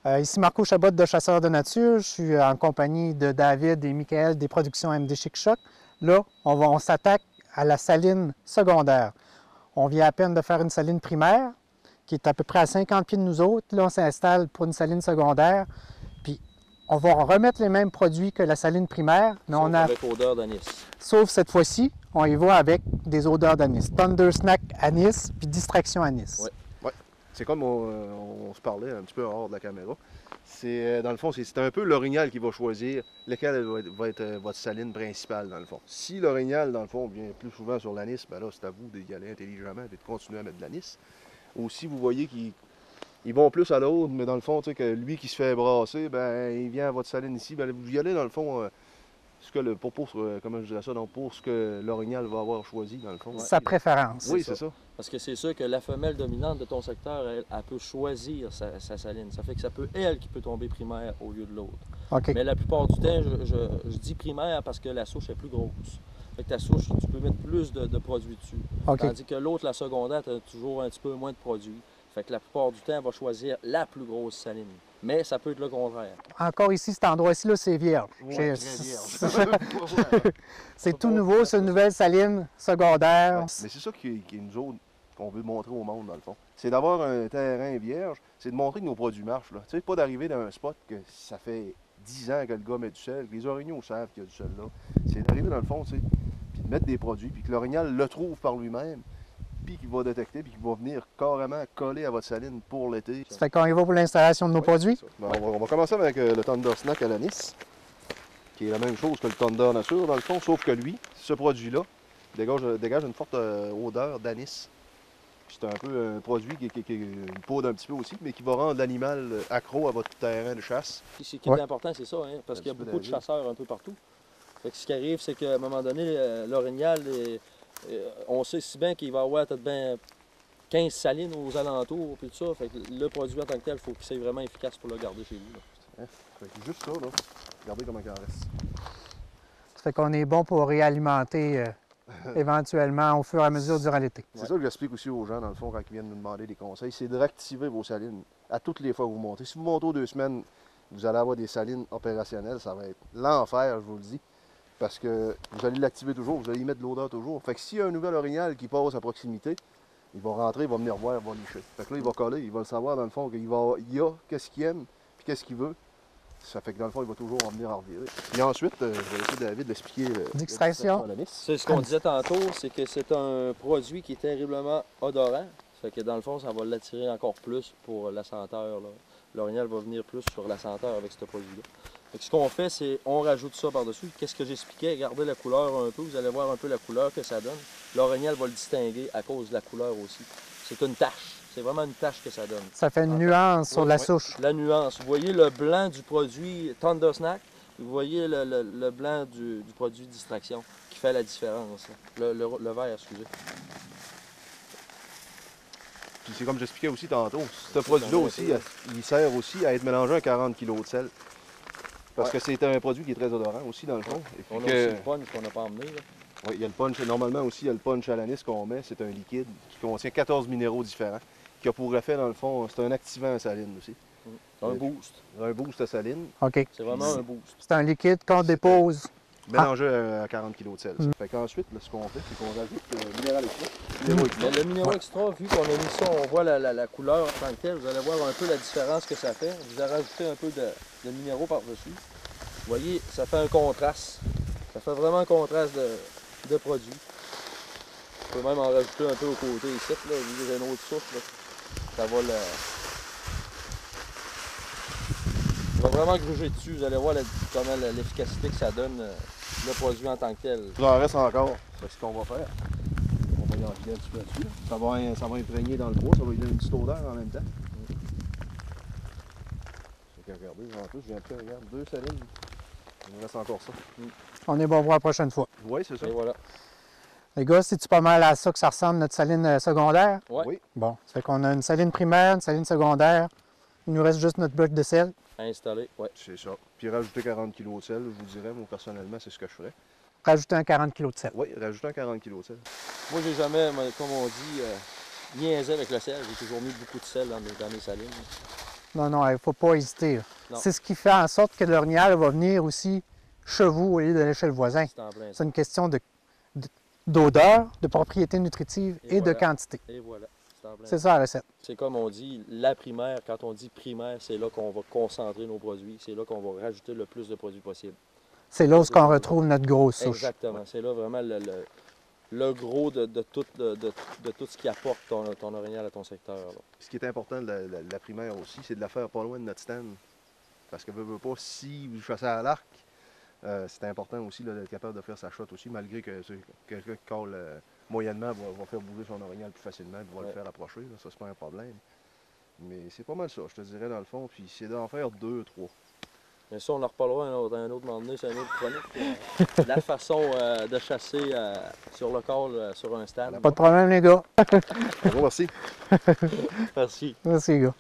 Ici Marco Chabot de Chasseurs de Nature. Je suis en compagnie de David et Michael des productions MD Chic Choc. Là, on s'attaque à la saline secondaire. On vient à peine de faire une saline primaire qui est à peu près à 50 pieds de nous autres. Là, on s'installe pour une saline secondaire. Puis, on va remettre les mêmes produits que la saline primaire, mais Sauf on a... avec odeur d'anis. Sauf cette fois-ci, on y va avec des odeurs d'anis. Thunder Snack anis, puis Distraction anis. Ouais. Ouais. C'est comme on se parlait un petit peu hors de la caméra. C'est dans le fond, c'est un peu l'orignal qui va choisir lequel va être votre saline principale, dans le fond. Si l'orignal, dans le fond, vient plus souvent sur l'anis, ben là, c'est à vous d'y aller intelligemment et de continuer à mettre de l'anis. Ou si vous voyez qu'ils vont plus à l'autre, mais dans le fond, tu sais, que lui qui se fait brasser, ben il vient à votre saline ici, ben vous y allez, dans le fond, comment je dirais ça, donc pour ce que l'orignal va avoir choisi, dans le fond. Sa préférence. Oui, c'est ça. Parce que c'est sûr que la femelle dominante de ton secteur, elle peut choisir sa saline. Ça fait que ça peut, elle, qui peut tomber primaire au lieu de l'autre. OK. Mais la plupart du temps, je dis primaire parce que la souche est plus grosse. Fait que ta souche, tu peux mettre plus de produits dessus. OK. Tandis que l'autre, la secondaire, tu as toujours un petit peu moins de produits. Fait que la plupart du temps, elle va choisir la plus grosse saline. Mais ça peut être le contraire. Encore ici, cet endroit-ci, là, c'est vierge. Ouais, très C'est tout nouveau, c'est une nouvelle saline secondaire. Ouais, mais c'est ça qui nous autres qu'on veut montrer au monde, dans le fond. C'est d'avoir un terrain vierge, c'est de montrer que nos produits marchent. Tu sais, pas d'arriver dans un spot que ça fait 10 ans que le gars met du sel, que les orignaux savent qu'il y a du sel là. C'est d'arriver dans le fond, tu sais, puis de mettre des produits, puis que l'orignal le trouve par lui-même, puis qu'il va détecter, puis qu'il va venir carrément coller à votre saline pour l'été. Ça fait qu'on y va pour l'installation de nos produits. Ben, on va commencer avec le Thunder Snack à l'anis, qui est la même chose que le Thunder Nature, dans le fond, sauf que lui, ce produit-là, dégage une forte odeur d'anis. C'est un peu un produit qui une poudre un petit peu aussi, mais qui va rendre l'animal accro à votre terrain de chasse. Puis ce qui est important, c'est ça, hein, parce qu'il y a beaucoup de chasseurs un peu partout. Fait que ce qui arrive, c'est qu'à un moment donné, l'orignal, on sait si bien qu'il va avoir peut-être bien 15 salines aux alentours, puis tout ça. Fait que le produit en tant que tel, il faut qu'il soit vraiment efficace pour le garder chez lui. Hein? Fait que juste ça, là. Regardez comment il en reste. Ça fait qu'on est bon pour réalimenter éventuellement au fur et à mesure durant l'été. C'est ça que j'explique aussi aux gens, dans le fond, quand ils viennent nous demander des conseils, c'est de réactiver vos salines à toutes les fois que vous montez. Si vous montez aux 2 semaines, vous allez avoir des salines opérationnelles, ça va être l'enfer, je vous le dis. Parce que vous allez l'activer toujours, vous allez y mettre de l'odeur toujours. Fait que s'il y a un nouvel orignal qui passe à proximité, il va rentrer, il va venir voir, il va licher. Fait que là, il va coller, il va le savoir dans le fond qu'il y a qu'est-ce qu'il aime, puis qu'est-ce qu'il veut. Ça fait que dans le fond, il va toujours en venir en revirer. Puis ensuite, je vais laisser David l'expliquer. Distraction. C'est ce qu'on disait tantôt, c'est que c'est un produit qui est terriblement odorant. Ça fait que dans le fond, ça va l'attirer encore plus pour la senteur. L'orignal va venir plus sur la senteur avec ce produit-là. Ce qu'on fait, c'est on rajoute ça par-dessus. Qu'est-ce que j'expliquais? Regardez la couleur un peu, vous allez voir un peu la couleur que ça donne. L'orignal va le distinguer à cause de la couleur aussi. C'est une tache. C'est vraiment une tache que ça donne. Ça fait une nuance sur la souche. La nuance. Vous voyez le blanc du produit Thunder Snack, vous voyez le blanc du produit Distraction qui fait la différence. Le vert, excusez. Puis c'est comme j'expliquais aussi tantôt, ce produit-là aussi, il sert aussi à être mélangé à 40 kg de sel. Parce que c'est un produit qui est très odorant aussi, dans le fond. On a aussi le punch qu'on n'a pas emmené. Là. Oui, il y a le punch. Normalement aussi, il y a le punch à l'anis qu'on met. C'est un liquide qui contient 14 minéraux différents. Qui a pour effet, dans le fond, c'est un activant à saline aussi. Un boost. Un boost à saline. OK. C'est vraiment un boost. C'est un liquide qu'on dépose. Mélangé à 40 kg de sel. Fait qu'ensuite, ce qu'on fait, c'est qu'on rajoute le minéral extra. Le minéraux extra, vu qu'on a mis ça, on voit la couleur en tant que telle. Vous allez voir un peu la différence que ça fait. Vous avez rajouté un peu de minéraux par-dessus. Vous voyez, ça fait un contraste. Ça fait vraiment un contraste de produit. On peut même en rajouter un peu au côté ici, là, vu que j'ai une autre souffle. Ça va ça va vraiment gruger dessus. Vous allez voir comment l'efficacité que ça donne, le produit en tant que tel. Il en reste encore. C'est ce qu'on va faire. On va y enfiler un petit peu dessus. Ça va imprégner dans le bois, ça va lui donner une petite odeur en même temps. Regardez, en plus, j'ai un peu, regarde, 2 salines. Il me reste encore ça. On est bon pour la prochaine fois. Oui, c'est ça. Et voilà. Les gars, c'est-tu pas mal à ça que ça ressemble notre saline secondaire? Ouais. Oui. Bon, ça fait qu'on a une saline primaire, une saline secondaire. Il nous reste juste notre bloc de sel. À installer, ouais. C'est ça. Puis rajouter 40 kg de sel, je vous dirais, moi personnellement, c'est ce que je ferais. Rajouter un 40 kg de sel. Oui, rajouter un 40 kg de sel. Moi, j'ai jamais, comme on dit, niaisé avec le sel. J'ai toujours mis beaucoup de sel dans mes salines. Non, non, il ne faut pas hésiter. Non. C'est ce qui fait en sorte que l'orignal va venir aussi chez vous au lieu d'aller chez le voisin. C'est en plein ça. C'est une question d'odeur, de propriété nutritive et de voilà. quantité. Et voilà. C'est en plein C'est ça. ça la recette. C'est comme on dit, la primaire, quand on dit primaire, c'est là qu'on va concentrer nos produits, c'est là qu'on va rajouter le plus de produits possible. C'est là où on retrouve notre grosse souche. Exactement. C'est là vraiment le gros de tout ce qui apporte ton orignal à ton secteur. Là. Ce qui est important de la primaire aussi, c'est de la faire pas loin de notre stand. Parce que veut pas, si vous chassez à l'arc, c'est important aussi d'être capable de faire sa shot aussi, malgré que quelqu'un qui colle moyennement va faire bouger son orignal plus facilement et va le faire approcher. Là, ça, c'est pas un problème. Mais c'est pas mal ça, je te dirais, dans le fond. Puis c'est d'en faire 2, 3. Mais ça, on en reparlera un autre moment donné, c'est un autre chronique. La façon de chasser sur le call, sur un stand. Pas de problème, les gars. Bon, merci. Merci. Merci, les gars.